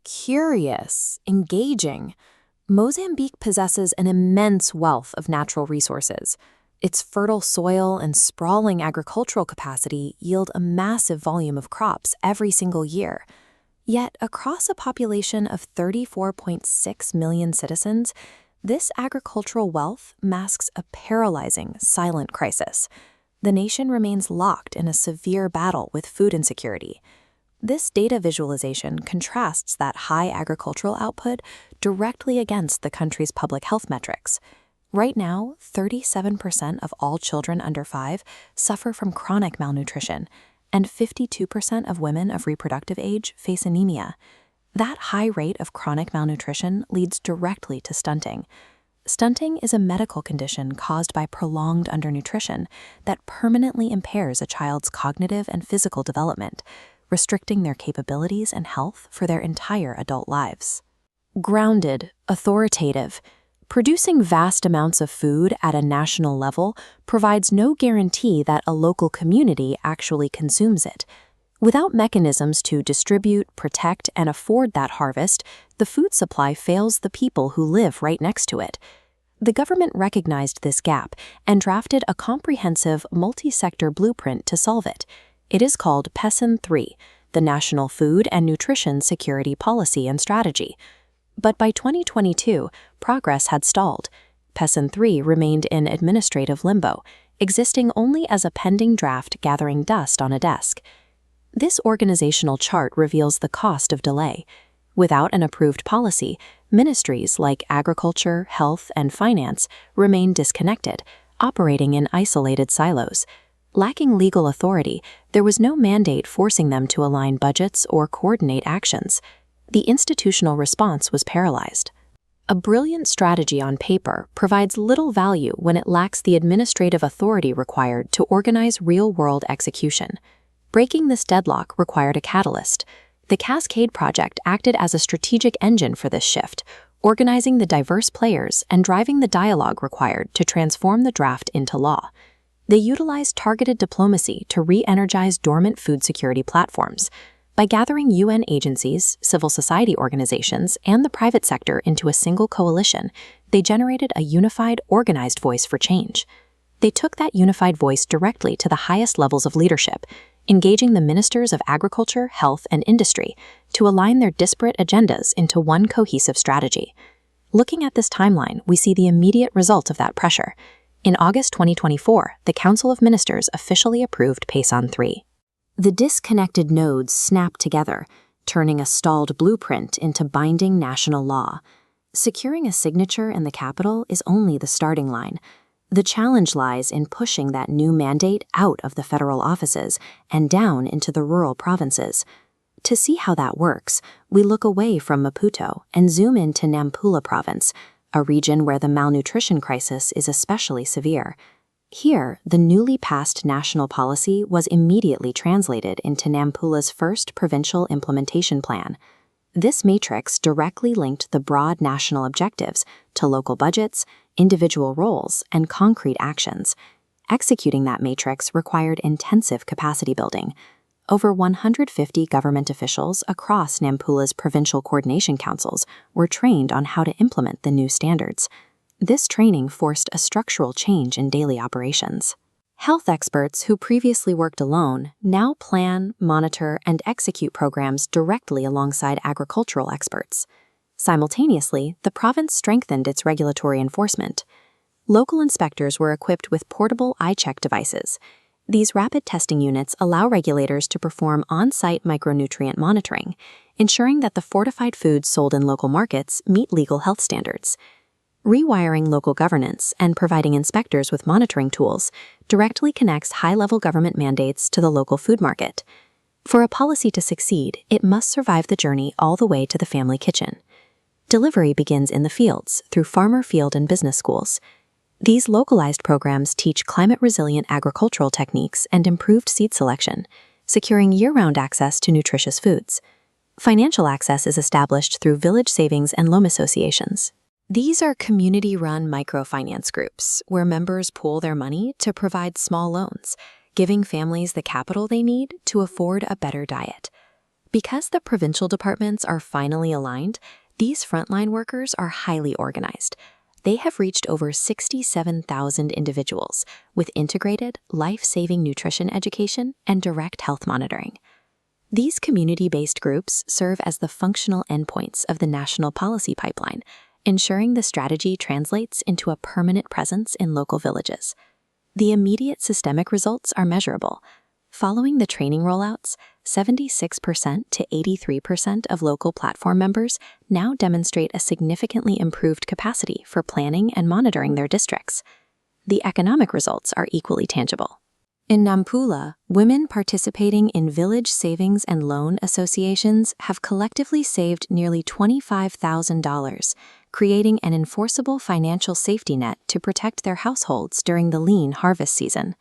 Curious, engaging. Mozambique possesses an immense wealth of natural resources. Its fertile soil and sprawling agricultural capacity yield a massive volume of crops every single year. Yet, across a population of 34.6 million citizens, this agricultural wealth masks a paralyzing, silent crisis. The nation remains locked in a severe battle with food insecurity. This data visualization contrasts that high agricultural output directly against the country's public health metrics. Right now, 37% of all children under 5 suffer from chronic malnutrition, and 52% of women of reproductive age face anemia. That high rate of chronic malnutrition leads directly to stunting. Stunting is a medical condition caused by prolonged undernutrition that permanently impairs a child's cognitive and physical development, restricting their capabilities and health for their entire adult lives. Grounded, authoritative. Producing vast amounts of food at a national level provides no guarantee that a local community actually consumes it. Without mechanisms to distribute, protect, and afford that harvest, the food supply fails the people who live right next to it. The government recognized this gap and drafted a comprehensive multi-sector blueprint to solve it. It is called PESAN III, the National Food and Nutrition Security Policy and Strategy. But by 2022, progress had stalled. PESAN III remained in administrative limbo, existing only as a pending draft gathering dust on a desk. This organizational chart reveals the cost of delay. Without an approved policy, ministries like Agriculture, Health, and Finance remain disconnected, operating in isolated silos. Lacking legal authority, there was no mandate forcing them to align budgets or coordinate actions. The institutional response was paralyzed. A brilliant strategy on paper provides little value when it lacks the administrative authority required to organize real-world execution. Breaking this deadlock required a catalyst. The Cascade Project acted as a strategic engine for this shift, organizing the diverse players and driving the dialogue required to transform the draft into law. They utilized targeted diplomacy to re-energize dormant food security platforms. By gathering UN agencies, civil society organizations, and the private sector into a single coalition, they generated a unified, organized voice for change. They took that unified voice directly to the highest levels of leadership, engaging the ministers of agriculture, health, and industry to align their disparate agendas into one cohesive strategy. Looking at this timeline, we see the immediate result of that pressure. In August 2024, the Council of Ministers officially approved PESAN III. The disconnected nodes snap together, turning a stalled blueprint into binding national law. Securing a signature in the capital is only the starting line. The challenge lies in pushing that new mandate out of the federal offices and down into the rural provinces. To see how that works, we look away from Maputo and zoom into Nampula province, a region where the malnutrition crisis is especially severe. Here, the newly passed national policy was immediately translated into Nampula's first provincial implementation plan. This matrix directly linked the broad national objectives to local budgets, individual roles, and concrete actions. Executing that matrix required intensive capacity building. Over 150 government officials across Nampula's provincial coordination councils were trained on how to implement the new standards. This training forced a structural change in daily operations. Health experts who previously worked alone now plan, monitor, and execute programs directly alongside agricultural experts. Simultaneously, the province strengthened its regulatory enforcement. Local inspectors were equipped with portable eye-check devices. These rapid testing units allow regulators to perform on-site micronutrient monitoring, ensuring that the fortified foods sold in local markets meet legal health standards. Rewiring local governance and providing inspectors with monitoring tools directly connects high-level government mandates to the local food market. For a policy to succeed, it must survive the journey all the way to the family kitchen. Delivery begins in the fields through farmer field and business schools. These localized programs teach climate-resilient agricultural techniques and improved seed selection, securing year-round access to nutritious foods. Financial access is established through village savings and loan associations. These are community-run microfinance groups where members pool their money to provide small loans, giving families the capital they need to afford a better diet. Because the provincial departments are finally aligned, these frontline workers are highly organized. They have reached over 67,000 individuals with integrated, life-saving nutrition education and direct health monitoring. These community-based groups serve as the functional endpoints of the national policy pipeline, ensuring the strategy translates into a permanent presence in local villages. The immediate systemic results are measurable. Following the training rollouts, 76% to 83% of local platform members now demonstrate a significantly improved capacity for planning and monitoring their districts. The economic results are equally tangible. In Nampula, women participating in village savings and loan associations have collectively saved nearly $25,000, creating an enforceable financial safety net to protect their households during the lean harvest season.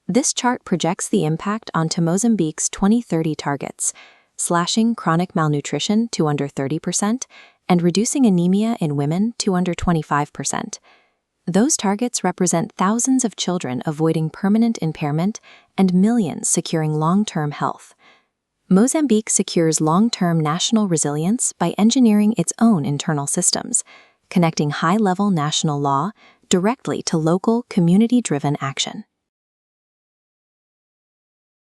This chart projects the impact onto Mozambique's 2030 targets, slashing chronic malnutrition to under 30% and reducing anemia in women to under 25%. Those targets represent thousands of children avoiding permanent impairment and millions securing long-term health. Mozambique secures long-term national resilience by engineering its own internal systems, connecting high-level national law directly to local, community-driven action.